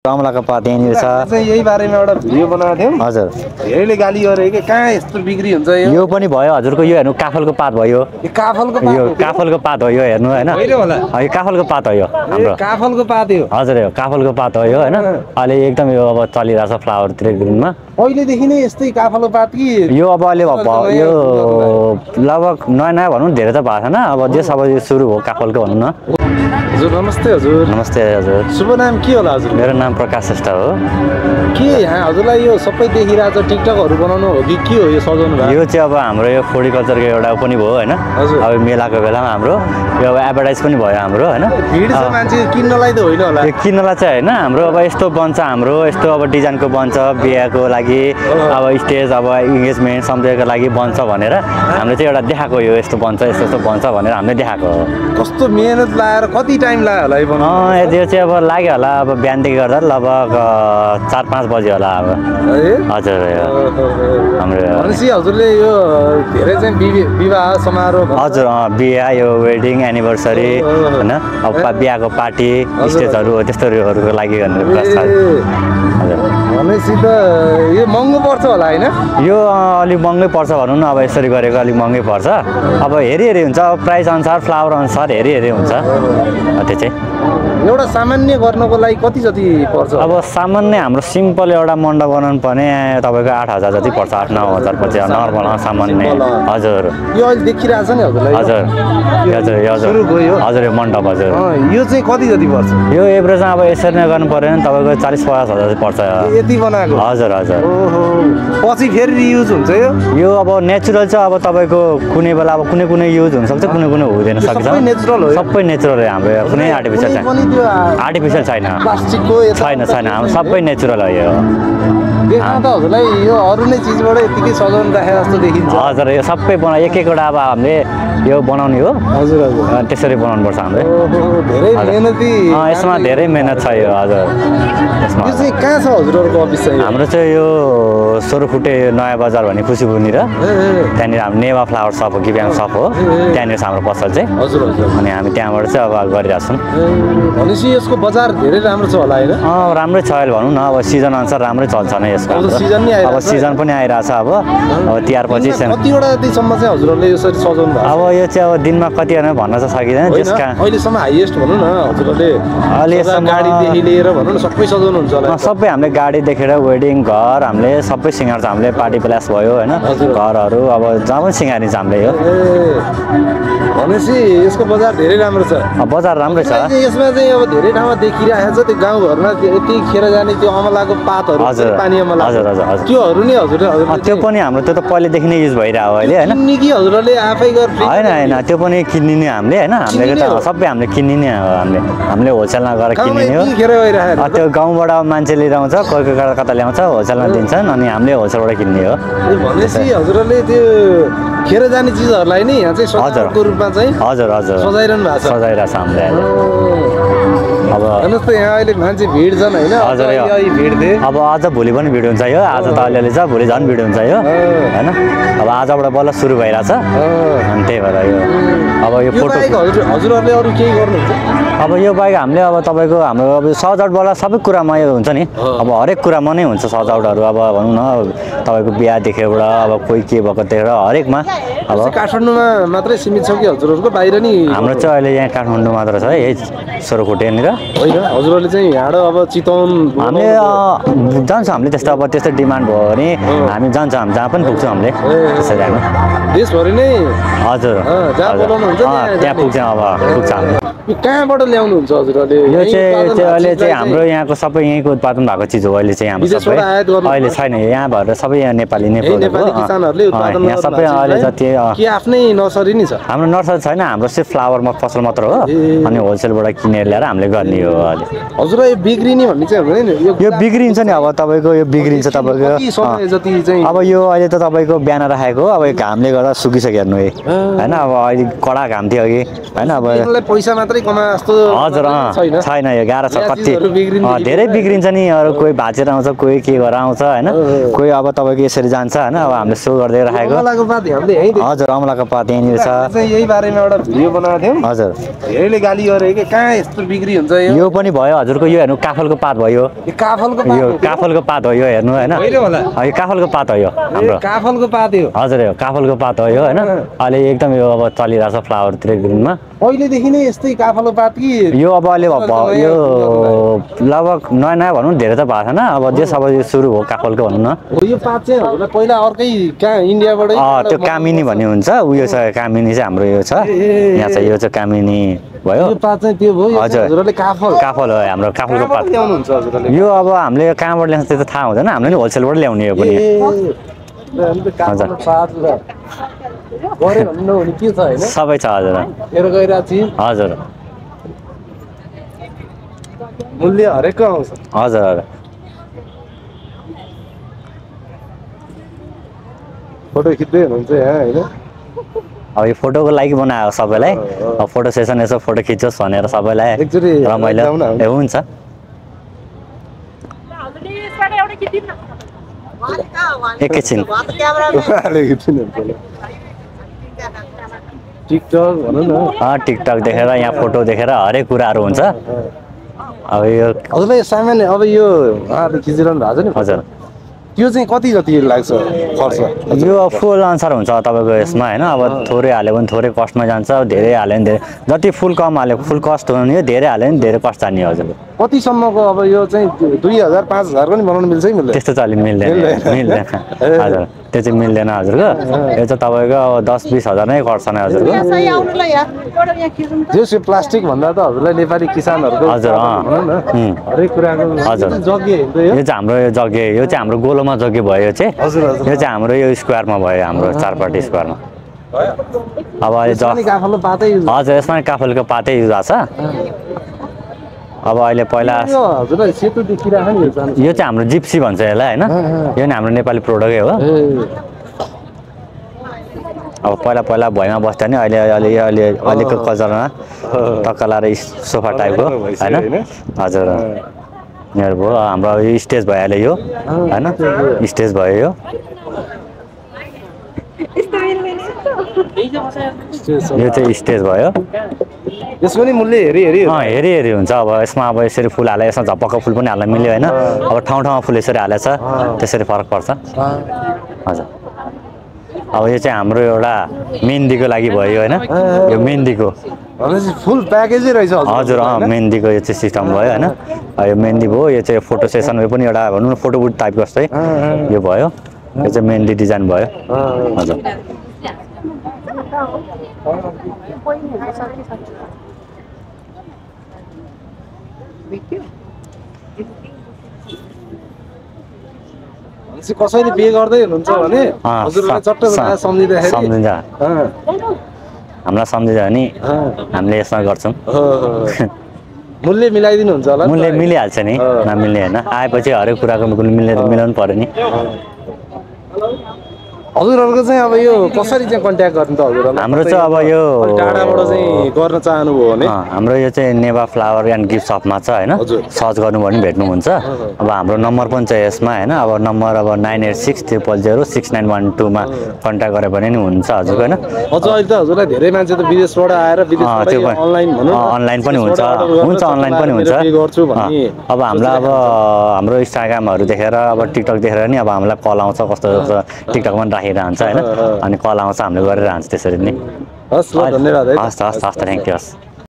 अमलाको पात यहाँनिर छ। यही बारेमा एउटा भिडियो बनाएको थियौँ। हजुर धेरैले गाली गरे कि कहाँ यस्तो बिक्री हुन्छ यो पनि भयो हजुरको यो हेर्नु काफलको पात भयो। यो काफलको पात हो यो हेर्नु हैन। यो काफलको पात हो यो हाम्रो। काफलको पात हो। हजुर यो काफलको पात हो यो हैन। अहिले एकदम यो अब चलिरहेछ फ्लावर ग्रिनमा। पहिलेदेखि नै यस्तै काफलको पात कि यो अब अहिले यो लगभग नयाँ नयाँ भनौँ धेरै त भएको छैन। अब जे सब यो सुरु हो काफलको भनौँ न। हजुर नमस्ते हजुर। नमस्ते हजुर। शुभ नाम के होला हजुर? मेरो नाम प्रकाश श्रेष्ठ हो। के यहाँ हजुरलाई यो सबै देखिरहेछ टिकटकहरू बनाउनु हो कि के हो यो सजाउनु भएको? यो चाहिँ अब हाम्रो यो फ्लोरिकल्चरको एउटा पनि भयो हैन। अब मेलाको बेलामा हाम्रो यो अब एडभर्टाइज पनि भयो हाम्रो हैन। भिड छ मान्छे किन्नलाई त होइन होला। यो किन्नलाई चाहिँ हैन हाम्रो अब यस्तो बन्छ हाम्रो यस्तो अब डिजाइनको बन्छ बिहाको लागि अब स्टेज अब इन्गेजमेन्ट सम्झेको लागि बन्छ भनेर हामीले चाहिँ एउटा देखाएको यो यस्तो बन्छ यस्तो यस्तो बन्छ भनेर हामीले देखाएको हो। कस्तो मेहनत लगाएर कति टाइम लाग्यो होला यो बनाउनु? यो चाहिँ अब लाग्यो होला अब बिहानदेखि गर्दा लगभग 4-5 बजे होला अब। हजुर हाम्रो भनेपछि हजुरले यो धेरै चाहिँ विवाह समारोह हजुर बिहा यो वेडिङ एनिभर्सरी होइन अब बिहाको पार्टी स्टेजहरू त्यस्तोहरूको लागि भनेपछि त यो महँगो पर्छ होला होइन? यो अलिक महँगै पर्छ भनौँ न। अब यसरी गरेको अलिक महँगै पर्छ। अब हेरी हुन्छ अब प्राइस अनुसार फ्लावर अनुसार हेरी हुन्छ त्यो चाहिँ। एउटा सामान्य गर्नको लागि कति जति पर्छ? अब सामान्य हाम्रो सिम्पल एउटा मण्डप बनाउनु पर्ने तपाईँको 8,000 जति पर्छ। 8-9 हजार पछि नर्मल सामान्य। हजुर यो अहिले देखिरहेछ नि हजुरलाई? हजुर हजुर हजुर यो मण्डप हजुर यो चाहिँ कति जति पर्छ? यो एभरेजमा अब यसरी नै गर्नु पऱ्यो भने तपाईँको 40-50 हजार पर्छ। यति बनाएको? हजुर हजुर। पछि फेरि रियुज हुन्छ यो? अब नेचुरल छ। अब तपाईँको कुनै बेला अब कुनै युज हुनसक्छ कुनै हुँदैन सक्छ। सबै नेचुरल हो? सबै नेचुरल हो हाम्रो कुनै आर्टिफिसियल छैन। आर्टिफिसियल छैन छैन हाम्रो सबै नेचुरल हो यो। देख्न त हजुरलाई यो अरू नै चिजबाट यतिकै सजाउनु राखे जस्तो देखिन्छ। हजुर यो सबै एक-एकवटा अब हामीले यो बनाउने हो। हजुर हजुर त्यसरी बनाउनु पर्छ हामीले। धेरै मेहनती यसमा धेरै मेहनत छ यो। हजुर यसमा यो चाहिँ कहाँ छ हजुरहरूको अफिस चाहिँ? हाम्रो चाहिँ यो सोरफुटे नयाँ बजार भन्ने खुसीपुरनिर त्यहाँनिर हाम्रो नेवा फ्लावर सप हो गिब्याङ सप हो त्यहाँनिर छ हाम्रो पसल चाहिँ। हजुर हजुर। अनि हामी त्यहाँबाट चाहिँ अब गरिरहेको छौँ। भनेपछि यसको बजार धेरै राम्रो छ होला होइन? राम्रै छ अहिले भनौँ न। अब सिजन अनुसार राम्रै चल्छ नै यसको। अब सिजन पनि आइरहेछ अब तिहार पछि। कतिवटा जतिसम्म चाहिँ हजुरहरूले यसरी सजाउनु भएको? अब यो चाहिँ अब दिनमा कति भन्न चाहिँ सकिँदैन। त्यसका अहिलेसम्म हाइएस्ट भनौँ न हजुरहरूले अहिलेसम्म गाडीदेखि लिएर भनौँ न सबै सजाउनु हुन्छ होला? सबै हामीले गाडी देखेर वेडिङ घर हामीले सबै सिँगार्छ। हामीले पार्टी प्लेस भयो होइन घरहरू अब जहाँ पनि सिँगारिन्छ हामीले यो। भनेपछि यसको बजार धेरै राम्रो छ? बजार राम्रै छ। यसमा चाहिँ अब धेरै ठाउँमा देखिरहेको छ त्यो गाउँघरमा यति खेर जाने त्यो अमलाको पातहरू पानी अमला। हजुर हजुर हजुर त्योहरू नि हजुर त्यो पनि हाम्रो त्यो त पहिलेदेखि नै युज भइरहेको अहिले होइन? किन्ने कि हजुरहरूले आफै गर्नु? होइन त्यो पनि किन्ने नै हामीले होइन। हामीले सबै हामीले किन्ने नै हो। हामीले होलसेलमा गएर किन्ने हो। त्यो गाउँबाट मान्छे लिएर आउँछ कोही कोही कता ल्याउँछ होलसेलमा दिन्छन् अनि हामीले होलसेलबाट किन्ने हो। भनेपछि हजुरहरूले त्यो खेर जाने चिजहरूलाई नि यहाँ चाहिँ सजाको रूपमा चाहिँ हजुर हजुर सजाइरहनु भएको छ? सजाइरहेछ हामीले। अब हेर्नुहोस् त यहाँ अहिले मान्छे भिड छन् होइन? हजुर भिड थिए। अब आज भोलि पनि भिड हुन्छ यो। आज त अलिअलि छ भोलि झन् भिड हुन्छ यो होइन? अब आजबाट बल्ल सुरु भइरहेछ अनि त्यही भएर यो अब यो फोटो हजुरहरूले अरू केही गर्नुहुन्छ? अब यो बाहेक हामीले अब तपाईँको हाम्रो अब सजावटबाट सबै कुरामा यो हुन्छ नि। अब हरेक कुरामा नै हुन्छ सजावटहरू। अब भनौँ न तपाईँको बिहादेखिबाट अब कोही के भएको देखेर हरेकमा। अब काठमाडौँमा मात्रै सीमित छ कि हजुरहरूको बाहिर नि? हाम्रो चाहिँ अहिले यहाँ काठमाडौँ मात्र छ यही सोरखुटेनिर होइन? हजुरहरूले चाहिँ यहाँ अब चितवन हामीले जान्छौँ। हामीले त्यस्तो अब त्यस्तो डिमान्ड भयो भने हामी जान्छौँ। हामी जहाँ पनि पुग्छौँ हामीले त्यसरी हामी देशभरि नै। हजुर त्यहाँ पुग्छौँ। अब पुग्छ हामी। कहाँबाट ल्याउनुहुन्छ हजुरहरूले? यो चाहिँ अहिले चाहिँ हाम्रो यहाँको सबै यहीँको उत्पादन भएको चिज हो। अहिले चाहिँ हाम्रो सबै अहिले छैन यहाँ भएर सबै यहाँ नेपाली नै किसानहरूले उत्पादन यहाँ सबै अहिले जति के आफ्नै नर्सरी नि छ? हाम्रो नर्सरी छैन। हाम्रो सिर्फ फ्लावरमा फसल मात्र हो अनि होलसेलबाट किनेर ल्याएर हामीले गर्ने हो। अहिले हजुर यो बिग्रिने भन्ने चाहिँ हुँदैन नि? यो बिग्रिन्छ नि। अब तपाईँको यो बिग्रिन्छ तपाईँको अब यो अहिले त तपाईँको बिहान राखेको अब घामले गर्दा सुकिसक्यो हेर्नु होइन? अब अहिले कडा घाम थियो अघि होइन? अब पैसा मात्रै कमा जस्तो हजुर छैन यो गाह्रो छ। कति धेरै बिग्रिन्छ नि। अरू कोही भाँचेर आउँछ कोही के गरेर आउँछ होइन? कोही अब तपाईँको यसरी जान्छ होइन? अब हामीले सो गर्दै राखेको। हजुर अमलाको पात यहाँनिर छ। यही बारेमा एउटा भिडियो बनाएको थियौँ। हजुर धेरैले गाली गरे कि कहाँ यस्तो बिक्री हुन्छ? यो पनि भयो हजुरको यो हेर्नु काफलको पात भयो काफलको यो काफलको पात हो यो हेर्नु हैन यो काफलको पात हो यो हाम्रो काफलको पात हो हजुर यो काफलको पात हो यो हैन अहिले एकदम यो अब चलिरहेछ फ्लावरतिर ग्रिनमा पहिलेदेखि नै यस्तै काफलको पात कि यो अब अहिले यो लगभग नयाँ नयाँ भनौँ धेरै त भएको छैन अब देश अब यो सुरु हो काफलको भनौँ न यो पात चाहिँ हजुरलाई पहिला अर्कै कहाँ इन्डियाबाटै त्यो कामिनी भन्ने हुन्छ उयो छ कामिनी चाहिँ हाम्रो यो छ यहाँ चाहिँ यो चाहिँ कामिनी भयो यो पात चाहिँ त्यो भयो हजुरले काफल काफल हो हाम्रो काफलको पात ल्याउनुहुन्छ हजुरले यो अब हामीले कहाँबाट ल्याउँछ त्यो त थाहा हुँदैन हामीले नि होलसेलबाट ल्याउने यो पनि सबै छ हजुर हजुर मूल्य हरेकको आउँछ हजुर हजुर फोटो खिच्दै हुनुहुन्छ यहाँ होइन अब यो फोटोको लागि बनाएको सबैलाई अब फोटो सेसन यसो फोटो खिचोस् भनेर सबैलाई रमाइलो हुन्छ एकैछिन टिकटक भनौँ न टिकटक देखेर यहाँ फोटो देखेर हरेक कुराहरू हुन्छ अब यो हजुरलाई सामान्य अब यो खिचिरहनु भएको छ नि हजुर त्यो चाहिँ कति जति लाग्छ खर्च यो फुल अनुसार हुन्छ तपाईँको यसमा होइन अब थोरै हाल्यो भने थोरै कस्टमा जान्छ धेरै हाल्यो भने धेरै जति फुल कम हाल्यो फुल कस्ट हुने हो धेरै हाल्यो भने धेरै कस्ट जाने हजुर कतिसम्मको अब यो चाहिँ 2000 5000 पनि बनाउनु मिल्छ कि मिल्दैन त्यस्तो चाहिँ मिल्दैन हजुर त्यो चाहिँ मिल्दैन हजुरको यो चाहिँ तपाईँको 10-20 हजार नै खर्च नै हजुरको जो प्लास्टिक भन्दा त हजुरलाई नेपाली किसानहरूको हजुर हरेक कुराको हजुर जग्गे यो चाहिँ हाम्रो यो जग्गे यो चाहिँ हाम्रो गोलोमा जग्गे भयो यो चाहिँ यो चाहिँ हाम्रो यो स्क्वायरमा भयो हाम्रो चारपाटी स्क्वायरमा अब अहिले काफलको पातै हजुर यसमा काफलको पातै युज भएको छ अब अहिले पहिला हजुरलाई सेतो देखिरहेको नि यो चाहिँ हाम्रो जिप्सी भन्छ यसलाई होइन यो नि हाम्रो नेपाली प्रोडक्टै हो अब पहिला भुइँमा बस्दा नि अहिलेको कल्चरमा टक्क लाएर सोफा टाइपको होइन हजुर यहाँ भयो हाम्रो यो स्टेज भइहाल्यो यो होइन स्टेज भयो यो यो चाहिँ स्टेज भयो यसको नि मूल्य हेरी हुन्छ अब यसमा अब यसरी फुल हाले यसमा झपक्क फुल पनि हाल्न मिल्यो होइन अब ठाउँ फुल यसरी हालेछ त्यसरी फरक पर्छ हजुर अब यो चाहिँ हाम्रो एउटा मेहन्दीको लागि भयो होइन यो मेहन्दीको फुल प्याकेजै रहेछ हजुर मेहन्दीको यो चाहिँ सिस्टम भयो होइन यो मेहन्दी भयो यो चाहिँ फोटो सेसन पनि एउटा भनौँ न फोटोबुट टाइपको जस्तै यो भयो यो चाहिँ मेहन्दी डिजाइन भयो हजुर कसैले बिहे गर्दै हुनुहुन्छ भने हजुरलाई चट्ट सम्झिन्छ हामीलाई सम्झिन्छ भने हामीले यसमा गर्छौँ मूल्य मिलाइदिनुहुन्छ होला मूल्य मिलिहाल्छ नि नमिल्ने होइन आएपछि हरेक कुराको मिलाउनु पर्यो नि हजुरहरूको चाहिँ अब यो कसरी चाहिँ कन्ट्याक्ट गर्नु त हजुरहरूलाई हाम्रो चाहिँ अब यो टाढाबाट चाहिँ गर्न चाहनुभयो भने हाम्रो यो चाहिँ नेभा फ्लावर एन्ड गिफ्ट सपमा छ होइन सर्च गर्नुभयो भने भेट्नुहुन्छ अब हाम्रो नम्बर पनि छ यसमा होइन अब नम्बर अब 9860006912 मा कन्ट्याक्ट गरे भने नि हुन्छ हजुरको होइन अझ अहिले त हजुरलाई धेरै मान्छे त विदेशबाट आएर अनलाइन पनि हुन्छ अनलाइन पनि हुन्छ अब हामीलाई अब हाम्रो इन्स्टाग्रामहरू देखेर अब टिकटक देखेर नि अब हामीलाई कल आउँछ कस्तो टिकटकमा राखिरहन्छ होइन अनि कल आउँछ हामीले गरिरहन्छ त्यसरी नै हस् ल धन्यवाद है हस् थ्याङ्क यू हस्